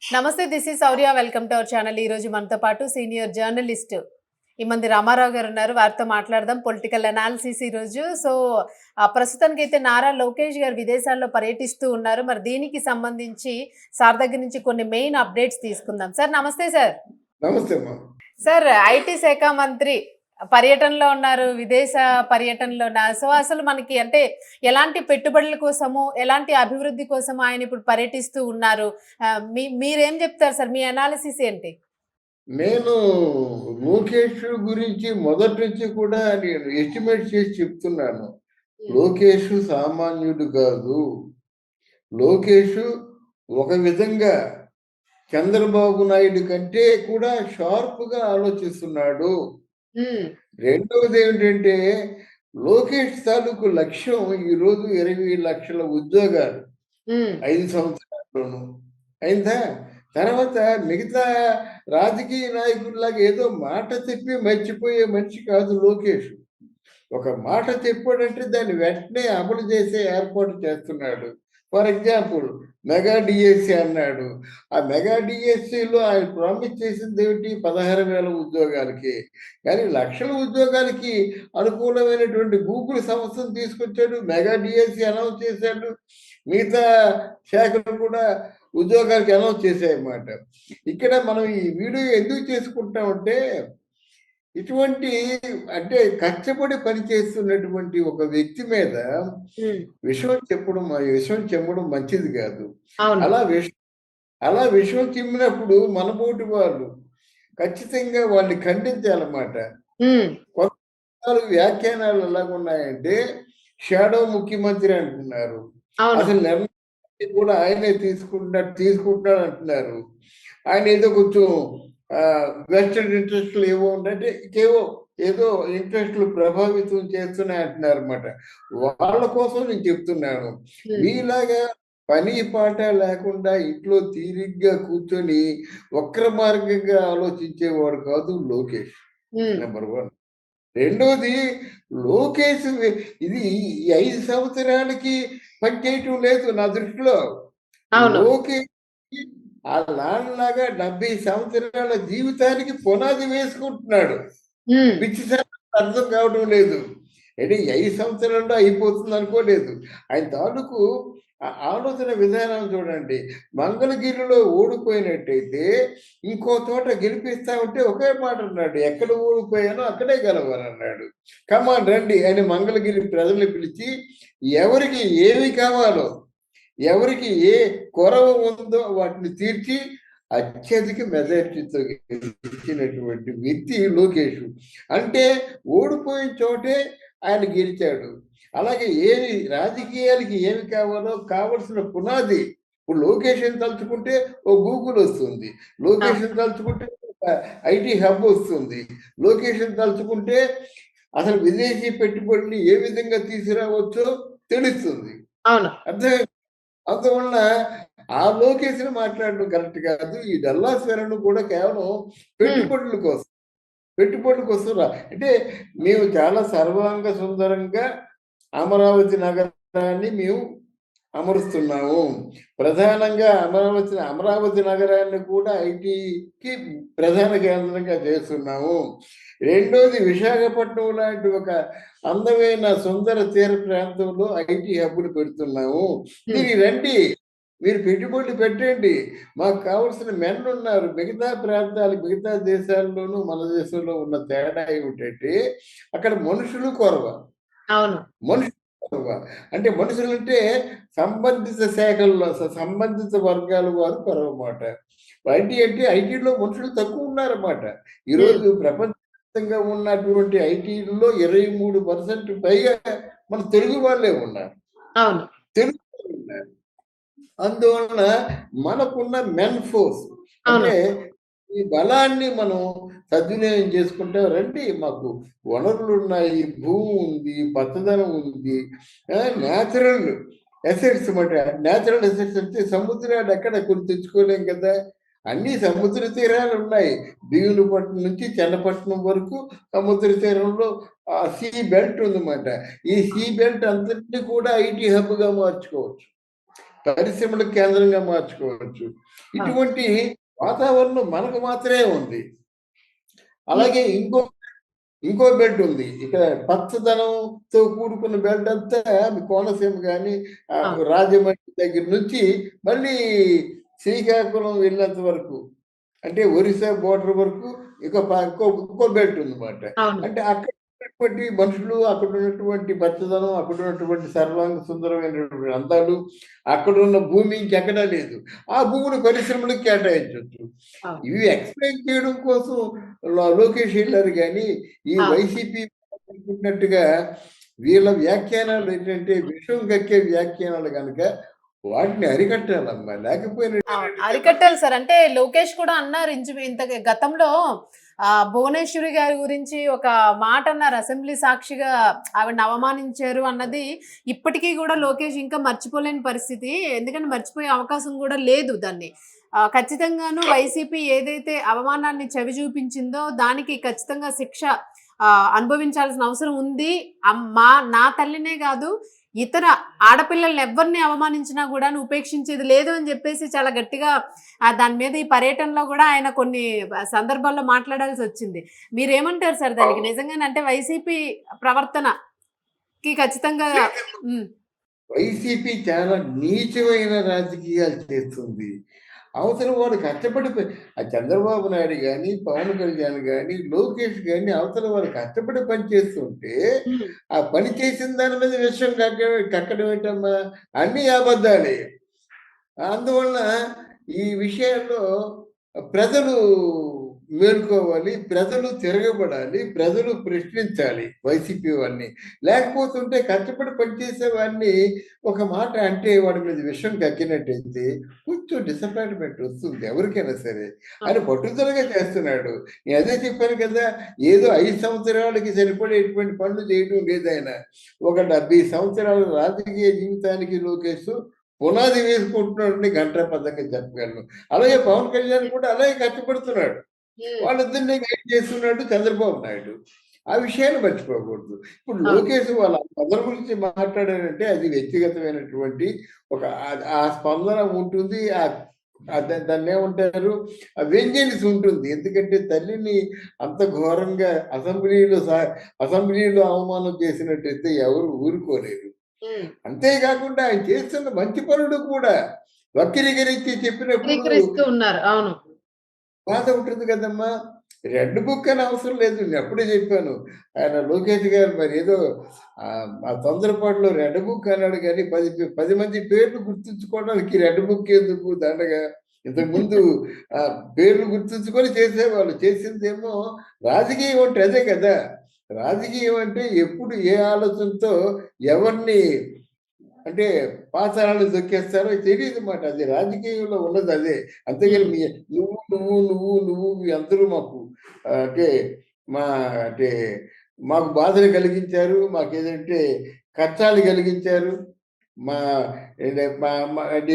నమస్తే. This is Sourya. Welcome to our channel. ఈరోజు మనతో పాటు సీనియర్ జర్నలిస్ట్ ఇమంది రామారావు గారు ఉన్నారు. వారితో మాట్లాడదాం పొలిటికల్ అనాలిసిస్ ఈరోజు. సో, ప్రస్తుతానికైతే నారా లోకేష్ గారు విదేశాల్లో పర్యటిస్తూ ఉన్నారు. మరి దీనికి సంబంధించి సార్ దగ్గర నుంచి కొన్ని మెయిన్ అప్డేట్స్ తీసుకుందాం. సార్ నమస్తే సార్. నమస్తే అమ్మా. సార్ ఐటీ శాఖ మంత్రి పర్యటనలో ఉన్నారు. విదేశ పర్యటనలో ఉన్నారు. సో, అసలు మనకి అంటే ఎలాంటి పెట్టుబడుల కోసము, ఎలాంటి అభివృద్ధి కోసము ఆయన ఇప్పుడు పర్యటిస్తూ ఉన్నారు? మీరేం చెప్తారు సార్? మీ అనాలిసిస్ ఏంటి? నేను లోకేష్ గురించి మొదటి నుంచి కూడా నేను ఎస్టిమేట్ చేసి చెప్తున్నాను. లోకేష్ సామాన్యుడు కాదు. లోకేష్ ఒక విధంగా చంద్రబాబు నాయుడు కంటే కూడా షార్ప్‌గా ఆలోచిస్తున్నాడు. రెండవది ఏమిటంటే లోకేష్ తాలూకు లక్ష్యం ఈరోజు 20,00,000 ఉద్యోగాలు 5 సంవత్సరాల్లోనూ. అయిందా? తర్వాత మిగతా రాజకీయ నాయకుల్లాగా ఏదో మాట చెప్పి మర్చిపోయే మనిషి కాదు లోకేష్. ఒక మాట చెప్పాడంటే దాన్ని వెంటనే అమలు చేసే ఏర్పాటు చేస్తున్నాడు. ఫర్ ఎగ్జాంపుల్ మెగా డిఎస్సి అన్నాడు. ఆ మెగా డిఎస్సిలో ఆయన ప్రామిస్ చేసింది ఏమిటి? 16,000 ఉద్యోగాలకి. కానీ లక్షల ఉద్యోగాలకి అనుకూలమైనటువంటి గూగుల్ సంస్థను తీసుకొచ్చాడు. మెగా డిఎస్సి అనౌన్స్ చేశాడు. మిగతా శాఖలు కూడా ఉద్యోగాలకి అనౌన్స్ చేశాయన్నమాట. ఇక్కడ మనం ఈ వీడియో ఎందుకు చేసుకుంటామంటే ఇటువంటి అంటే కష్టపడి పనిచేస్తున్నటువంటి ఒక వ్యక్తి మీద విషయం చెప్పడం మంచిది కాదు. అలా విషయం చిమ్మినప్పుడు మనబోటి వాళ్ళు ఖచ్చితంగా వాళ్ళని ఖండించాలన్నమాట. కొంత వ్యాఖ్యానాలు ఎలాగున్నాయంటే షాడో ముఖ్యమంత్రి అంటున్నారు. అసలు నిర్ణయం కూడా ఆయనే తీసుకుంటాడు అంటున్నారు. ఆయన ఏదో కొంచెం వెస్టర్న్ ఇంట్రెస్ట్లు ఏవో ఉంటే ఏదో ఇంట్రెస్ట్లు ప్రభావితం చేస్తున్నాయి అంటున్నారు అనమాట. వాళ్ళ కోసం నేను చెప్తున్నాను. మీలాగా పని పాట లేకుండా ఇంట్లో తీరిగ్గా కూర్చొని వక్ర మార్గంగా ఆలోచించేవాడు కాదు లోకేష్. నెంబర్ 1. రెండోది లోకేష్ ఇది 5 సంవత్సరాలకి పనిచేయటం లేదు నా దృష్టిలో. లోకేష్ ఆ లాగా 70 సంవత్సరాల జీవితానికి పునాది వేసుకుంటున్నాడు. పిచ్చి అర్థం కావడం లేదు. అంటే 5 సంవత్సరాల్లో అయిపోతుంది అనుకోలేదు. ఆయన తాలూకు ఆలోచన విధానం చూడండి. మంగళగిరిలో ఓడిపోయినట్టయితే ఇంకో చోట గెలిపిస్తా ఉంటే ఒకే మాట అన్నాడు, ఎక్కడ ఓడిపోయానో అక్కడే గెలవాలన్నాడు. కమాన్ రండి అని మంగళగిరి ప్రజలు పిలిచి ఎవరికి ఏమి కావాలో, ఎవరికి ఏ కొరవ ఉందో వాటిని తీర్చి అత్యధిక మెజారిటీతో గెలిచినటువంటి వ్యక్తి లోకేష్. అంటే ఓడిపోయిన చోటే ఆయన గెలిచాడు. అలాగే ఏమి రాజకీయాలకి ఏమి కావాలో కావలసిన పునాది ఇప్పుడు లోకేష్ తలుచుకుంటే ఓ గూగుల్ వస్తుంది, లోకేష్ తలుచుకుంటే ఐటీ హబ్ వస్తుంది, లోకేష్ తలుచుకుంటే అసలు విదేశీ పెట్టుబడులు ఏ విధంగా తీసుకురావచ్చో తెలుస్తుంది. అర్థం. అందువలన ఆ లోకేష్ మాట్లాడడం కరెక్ట్ కాదు. ఈ డల్లాస్ వెలను కూడా కేవలం పెట్టుబడుల కోసం అంటే మేము చాలా సర్వాంగ సుందరంగా అమరావతి నగరాన్ని మేము అమరుస్తున్నాము. ప్రధానంగా అమరావతి నగరాన్ని కూడా ఐటీకి ప్రధాన కేంద్రంగా చేస్తున్నాము. రెండోది విశాఖపట్నం లాంటి ఒక అందమైన సుందర తీర ప్రాంతంలో ఐటీ హబ్బులు పెడుతున్నాము. మీరు రండి, మీరు పెట్టుబడులు పెట్టండి, మాకు కావలసిన మెన్ ఉన్నారు. మిగతా ప్రాంతాలు మిగతా దేశాల్లోనూ మన దేశంలో ఉన్న తేడా ఏమిటంటే అక్కడ మనుషులు కొరవ. మనుషులు కొరవ అంటే మనుషులు అంటే సంబంధిత శాఖల్లో సంబంధిత వర్గాల వారు కొరవమాట. ఐటీ అంటే ఐటీలో మనుషులు తక్కువ ఉన్నారన్నమాట. ఈరోజు ప్రపంచవ్యాప్తంగా ఉన్నటువంటి ఐటీలో 23% పైగా మన తెలుగు వాళ్ళే ఉన్నారు. తెలుగు ఉన్నారు. అందువలన మనకున్న మెన్ ఫోర్స్ అంటే ఈ బలాన్ని మనం సద్వినియోగం చేసుకుంటే రండి, మాకు వనరులు ఉన్నాయి, భూమి ఉంది, పచ్చదనం ఉంది, న్యాచురల్ ఎసెట్స్ మాట. న్యాచురల్ ఎసెట్స్ అంటే సముద్రాలు ఎక్కడ కొన్ని తెచ్చుకోలేం కదా. అన్ని సముద్ర తీరాలు ఉన్నాయి. భీమునిపట్నం నుంచి చెన్నపట్నం వరకు సముద్ర తీరంలో సీ బెల్ట్ ఉందన్నమాట. ఈ సీ బెల్ట్ అంతటినీ కూడా ఐటీ హబ్గా మార్చుకోవచ్చు. పరిశ్రమల కేంద్రంగా మార్చుకోవచ్చు. ఇటువంటి వాతావరణం మనకు మాత్రమే ఉంది. అలాగే ఇంకో బెల్ట్ ఉంది. ఇక్కడ పచ్చదనంతో కూడుకున్న బెల్ట్ అంతా కోనసీమ గాని, రాజమండ్రి దగ్గర నుంచి మళ్ళీ శ్రీకాకుళం వెళ్ళేంత వరకు, అంటే ఒరిస్సా బోర్డర్ వరకు ఇంకో బెల్ట్ ఉందన్నమాట. అంటే అక్కడ ఉన్నటువంటి మనుషులు, అక్కడ ఉన్నటువంటి పచ్చదనం, అక్కడ ఉన్నటువంటి సర్వాంగ సుందరమైనటువంటి అందాలు, అక్కడ ఉన్న భూమి ఇంకెక్కడా లేదు. ఆ భూమిని పరిశ్రమలకు కేటాయించవచ్చు. ఇవి ఎక్స్ప్లెయిన్ చేయడం కోసం లోకేష్ వెళ్ళారు కానీ, ఈ వైసీపీ అనుకుంటున్నట్టుగా వీళ్ళ వ్యాఖ్యానాలు ఏంటంటే విషం కక్కే వ్యాఖ్యానాలు కనుక వాటిని అరికట్టాలమ్మా. లేకపోయిన అరికట్టాలి సార్. అంటే లోకేష్ కూడా అన్నారు ఇంత గతంలో భువనేశ్వరి గారి గురించి ఒక మాట అన్నారు, అసెంబ్లీ సాక్షిగా ఆవిడని అవమానించారు అన్నది ఇప్పటికీ కూడా లోకేష్ ఇంకా మర్చిపోలేని పరిస్థితి. ఎందుకంటే మర్చిపోయే అవకాశం కూడా లేదు దాన్ని. ఖచ్చితంగాను వైసీపీ ఏదైతే అవమానాన్ని చవి చూపించిందో దానికి ఖచ్చితంగా శిక్ష అనుభవించాల్సిన అవసరం ఉంది. నా తల్లినే కాదు, ఇతర ఆడపిల్లల్ని ఎవరిని అవమానించినా కూడా ఉపేక్షించేది లేదు అని చెప్పేసి చాలా గట్టిగా దాని మీద ఈ పర్యటనలో కూడా ఆయన కొన్ని సందర్భాల్లో మాట్లాడాల్సి వచ్చింది. మీరేమంటారు సార్ దానికి? నిజంగానే అంటే వైసీపీ ప్రవర్తనకి ఖచ్చితంగా వైసీపీ చాలా నీచమైన రాజకీయాలు చేస్తుంది. అవతల వాడు కష్టపడి ఆ చంద్రబాబు నాయుడు కానీ, పవన్ కళ్యాణ్ కానీ, లోకేష్ కానీ అవతల వాడు కష్టపడి పని చేస్తుంటే ఆ పని చేసిన దాని మీద విషయం కక్కడం ఏంటమ్మా? అన్ని అబద్ధాలే. అందువలన ఈ విషయాల్లో ప్రజలు మేలుకోవాలి, ప్రజలు తిరగబడాలి, ప్రజలు ప్రశ్నించాలి వైసీపీ వాడిని. లేకపోతుంటే కష్టపడి పనిచేసే వాడిని ఒక మాట అంటే వాడి మీద విషయం కక్కినట్టయితే కొంచెం డిసప్పాయింట్మెంట్ వస్తుంది ఎవరికైనా సరే. ఆయన పట్టుదలగా చేస్తున్నాడు. నేను అదే చెప్పాను కదా, ఏదో 5 సంవత్సరాలకి సరిపడేటువంటి పనులు చేయడం లేదు ఆయన. ఒక 70 సంవత్సరాల రాజకీయ జీవితానికి లోకేష్ పునాది వేసుకుంటున్నాడని ఘంటాపథంగా చెప్పగలను. అలాగే పవన్ కళ్యాణ్ కూడా అలాగే కష్టపడుతున్నాడు. వాళ్ళిద్దరిని గైడ్ చేస్తున్నాడు చంద్రబాబు నాయుడు. ఆ విషయాన్ని మర్చిపోకూడదు. ఇప్పుడు లోకేష్ వాళ్ళ మదర్ గురించి మాట్లాడారంటే అది వ్యక్తిగతమైనటువంటి ఒక ఆ స్పందన ఉంటుంది. దాన్ని ఏమంటారు, ఆ వెంజెన్స్ ఉంటుంది. ఎందుకంటే తల్లిని అంత ఘోరంగా అసెంబ్లీలో అవమానం చేసినట్టయితే ఎవరు ఊరుకోలేరు. అంతేకాకుండా ఆయన చేస్తున్న మంచి పనులు కూడా వక్రీకరించి చెప్పినప్పుడు ఉన్నారు. అవును, బాధ ఉంటుంది కదమ్మా. రెడ్ బుక్ అని అవసరం లేదు. నేను అప్పుడే చెప్పాను. ఆయన లోకేష్ గారు మరి ఏదో ఆ తొందరపాటులో రెడ్ బుక్ అన్నాడు కానీ 10 మంది పేర్లు గుర్తుంచుకోవడానికి రెడ్ బుక్ ఎందుకు దండగా? ఇంతకుముందు పేర్లు గుర్తుంచుకొని చేసేవాళ్ళు. చేసిందేమో రాజకీయం అంటే అదే కదా. రాజకీయం అంటే ఎప్పుడు ఏ ఆలోచనతో ఎవరిని అంటే పాతాళాలు దొక్కేస్తారో తెలియదు మాట. అది రాజకీయంలో ఉన్నది అదే. అంతేగాని నువ్వు మీ అందరూ మాకు అంటే అంటే మాకు బాధలు కలిగించారు, మాకేదంటే కష్టాలు కలిగించారు, మా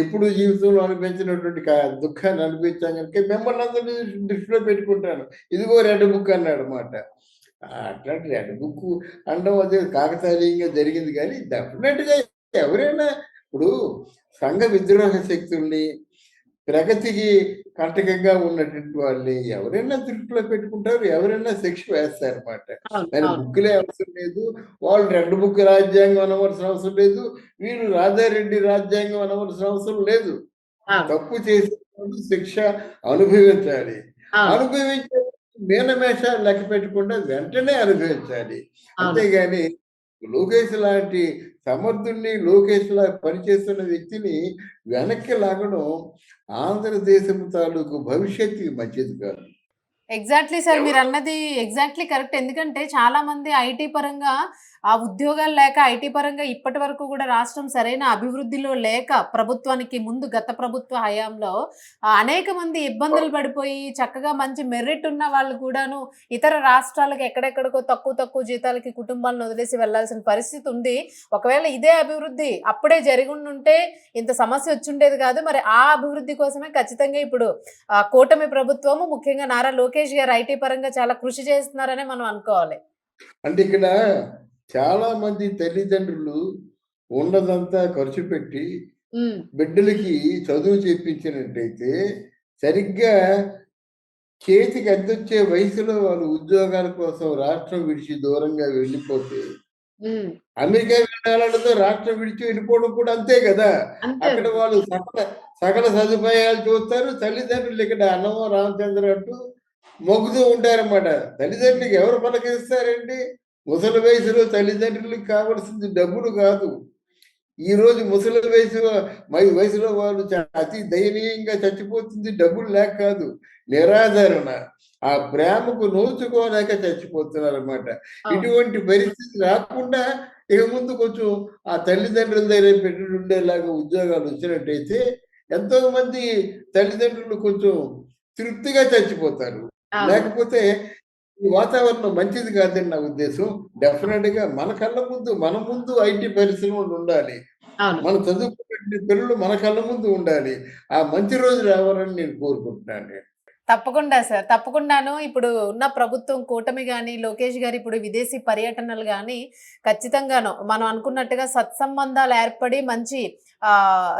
ఎప్పుడు జీవితంలో అనిపించినటువంటి దుఃఖాన్ని అనిపించాం కనుక మిమ్మల్ని అందరినీ దృష్టిలో పెట్టుకుంటాను. ఇదిగో రెడ్ బుక్ అన్నాడు మాట. అట్లాంటి రెడ్ బుక్ అనడం అదే కాకతాళీయంగా జరిగింది. కానీ డెఫినెట్గా ఎవరైనా ఇప్పుడు సంఘ విద్రోహ శక్తుల్ని, ప్రగతికి కంటకంగా ఉన్నటువంటి వాళ్ళని ఎవరైనా దృష్టిలో పెట్టుకుంటారు, ఎవరైనా శిక్ష వేస్తారన్నమాట. దాని బుక్కులే అవసరం లేదు. వాళ్ళు రెడ్ బుక్ రాజ్యాంగం అనవలసిన అవసరం లేదు, వీళ్ళు రాజారెడ్డి రాజ్యాంగం అనవలసిన అవసరం లేదు. తప్పు చేసిన శిక్ష అనుభవించాలి. అనుభవించే మీనమేషాలు లెక్క పెట్టకుండా వెంటనే అనుభవించాలి. అంతేగాని లోకేష్ లాంటి సమర్థుడిని, లోకేష్ లా పనిచేస్తున్న వ్యక్తిని వెనక్కి లాగడం ఆంధ్రదేశం తాలూకు భవిష్యత్తుకి మంచిది కాదు. ఎగ్జాక్ట్లీ సార్, మీరు అన్నది ఎగ్జాక్ట్లీ కరెక్ట్. ఎందుకంటే చాలా మంది ఐటీ పరంగా ఉద్యోగాలు లేక, ఐటీ పరంగా ఇప్పటి వరకు కూడా రాష్ట్రం సరైన అభివృద్ధిలో లేక, ప్రభుత్వానికి ముందు గత ప్రభుత్వ హయాంలో అనేక మంది ఇబ్బందులు పడిపోయి చక్కగా మంచి మెరిట్ ఉన్న వాళ్ళు కూడాను ఇతర రాష్ట్రాలకు ఎక్కడెక్కడికో తక్కువ జీతాలకి కుటుంబాలను వదిలేసి వెళ్లాల్సిన పరిస్థితి ఉంది. ఒకవేళ ఇదే అభివృద్ధి అప్పుడే జరిగుండుంటే ఇంత సమస్య వచ్చుండేది కాదు. మరి ఆ అభివృద్ధి కోసమే ఖచ్చితంగా ఇప్పుడు కూటమి ప్రభుత్వము, ముఖ్యంగా నారా లోకేష్ గారు ఐటీ పరంగా చాలా కృషి చేస్తున్నారనే మనం అనుకోవాలి. అంటే ఇక్కడ చాలా మంది తల్లిదండ్రులు ఉన్నదంతా ఖర్చు పెట్టి హ్మ్. బిడ్డలకి చదువు చెప్పించినట్టయితే సరిగ్గా చేతికి అద్దొచ్చే వయసులో వాళ్ళు ఉద్యోగాల కోసం రాష్ట్రం విడిచి దూరంగా వెళ్ళిపోతే హ్మ్. అమెరికా వెళ్ళాలన్నదో రాష్ట్రం విడిచి వెళ్ళిపోవడం కూడా అంతే కదా! అంతే. అక్కడ అంతే. వాళ్ళు సకల సదుపాయాలు చూస్తారు. తల్లిదండ్రులు ఇక్కడ అన్నమో రామచంద్ర అంటూ మొక్కుతూ ఉంటారన్నమాట. తల్లిదండ్రులకి ఎవరు పలకరిస్తారండి? ముసలి వయసులో తల్లిదండ్రులకి కావాల్సింది డబ్బులు కాదు. ఈరోజు ముసలి వయసులో వాళ్ళు అతి దయనీయంగా చచ్చిపోతుంది డబ్బులు లేక కాదు. నిరాదరణ. ఆ ప్రేమకు నోచుకోలేక చచ్చిపోతున్నారన్నమాట. అవును. ఇటువంటి పరిస్థితి రాకుండా ఇక ముందు కొంచెం ఆ తల్లిదండ్రుల దగ్గర పెట్టుడుండేలాగా ఉద్యోగాలు వచ్చినట్టయితే ఎంతోమంది తల్లిదండ్రులు కొంచెం తృప్తిగా చచ్చిపోతారు. అవును. లేకపోతే ఈ వాతావరణం మంచిది కాదని నా ఉద్దేశం. డెఫినిట్‌గా మన ముందు ఐటీ పరిశ్రమలు ఉండాలి. అవును. మనం చదువుకున్నటువంటి పిల్లలు మన కళ్ళ ముందు ఉండాలి. ఆ మంచి రోజు రావాలని నేను కోరుకుంటున్నాను. తప్పకుండా సార్. తప్పకుండాను. ఇప్పుడు ఉన్న ప్రభుత్వం కూటమి గాని, లోకేష్ గారు ఇప్పుడు విదేశీ పర్యటనలు గాని, ఖచ్చితంగాను మనం అనుకున్నట్టుగా సత్సంబంధాలు ఏర్పడి మంచి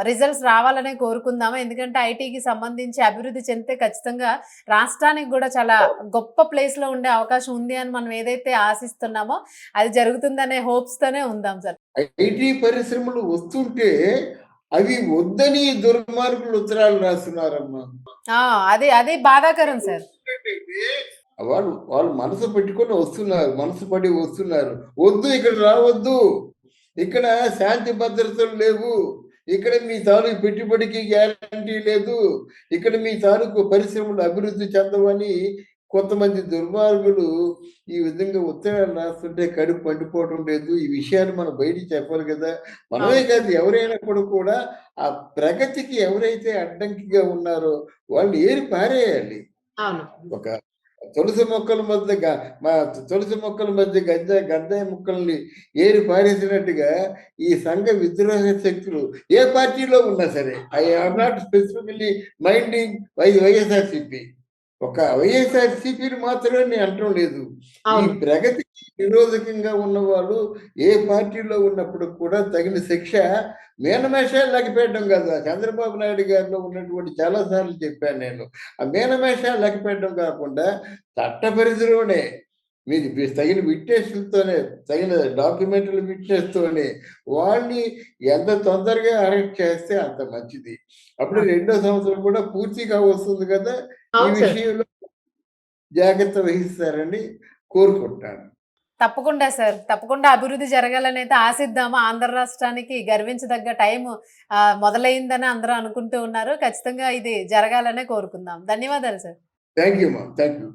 రిజల్ట్స్ రావాలనే కోరుకుందాము. ఎందుకంటే ఐటీకి సంబంధించి అభివృద్ధి చెందితే ఖచ్చితంగా రాష్ట్రానికి గూడా చాలా గొప్ప ప్లేస్‌లో ఉండే అవకాశం ఉంది అని మనం ఏదైతే ఆశిస్తున్నామో, అది జరుగుతుందనే హోప్స్‌తోనే ఉందాం సార్. ఐటీ పరిశ్రమలు వస్తుంటే అవి వద్దని దుర్మార్గులు ఉత్తరాలు రాస్తున్నారమ్మా. ఆ! అది బాధాకరం సార్. వాళ్ళు వాళ్ళు మనసు పెట్టుకొని వస్తున్నారు. మనసు పడి వస్తున్నారు. వద్దు ఇక్కడ రావద్దు. ఇక్కడ శాంతి భద్రతలు లేవు. ఇక్కడ మీ తాలూకు పెట్టుబడికి గ్యారంటీ లేదు. ఇక్కడ మీ తాలూకు పరిశ్రమలు అభివృద్ధి చెందవని కొంతమంది దుర్మార్గులు ఈ విధంగా ఉత్తరాలు రాస్తుంటే కడుపు మండిపోవటం లేదు. ఈ విషయాన్ని మనం బయటికి చెప్పాలి కదా! మనమే అవును. కాదు ఎవరైనా కూడా ఆ ప్రగతికి ఎవరైతే అడ్డంకిగా ఉన్నారో వాళ్ళు ఏరి పారేయాలి. అవును. ఒక తులసి మొక్కల మధ్య తులసి మొక్కల మధ్య గంజాయి మొక్కల్ని ఏరి పారేసినట్టుగా ఈ సంఘ విద్రోహ శక్తులు ఏ పార్టీలో ఉన్నా సరే I am not specifically minding YSRCP. ఒక వైఎస్ఆర్‌సీపీని మాత్రమే నేను అనటం లేదు. ఈ అవును. ప్రగతికి విరోధకంగా ఉన్నవాళ్ళు ఏ పార్టీలో ఉన్నప్పుడు కూడా తగిన శిక్ష మీనమేషాలు లెక్కపెట్టడం కాదు. ఆ చంద్రబాబు నాయుడు గారిలో ఉన్నటువంటి చాలా సార్లు చెప్పాను నేను. ఆ మీనమేషాలు లెక్కపెట్టడం కాకుండా చట్ట పరిధిలోనే మీరు తగిన విట్నెస్‌లతోనే, తగిన డాక్యుమెంటరీ విట్నెస్‌తోనే వాళ్ళని ఎంత తొందరగా అరెస్ట్ చేస్తే అంత మంచిది. అప్పుడు అవును. రెండో సంవత్సరం కూడా పూర్తిగా వస్తుంది కదా! ఈ అవును సార్. విషయంలో జాగ్రత్త వహిస్తారని కోరుకుంటాను. తప్పకుండా సార్. తప్పకుండా అభివృద్ధి జరగాలనైతే ఆశిద్దాము. ఆంధ్ర రాష్ట్రానికి గర్వించదగ్గ టైము మొదలైందని అందరూ అనుకుంటూ ఉన్నారు. ఖచ్చితంగా ఇది జరగాలనే కోరుకుందాం. ధన్యవాదాలు సార్. థాంక్ యూ అమ్మా. Thank you.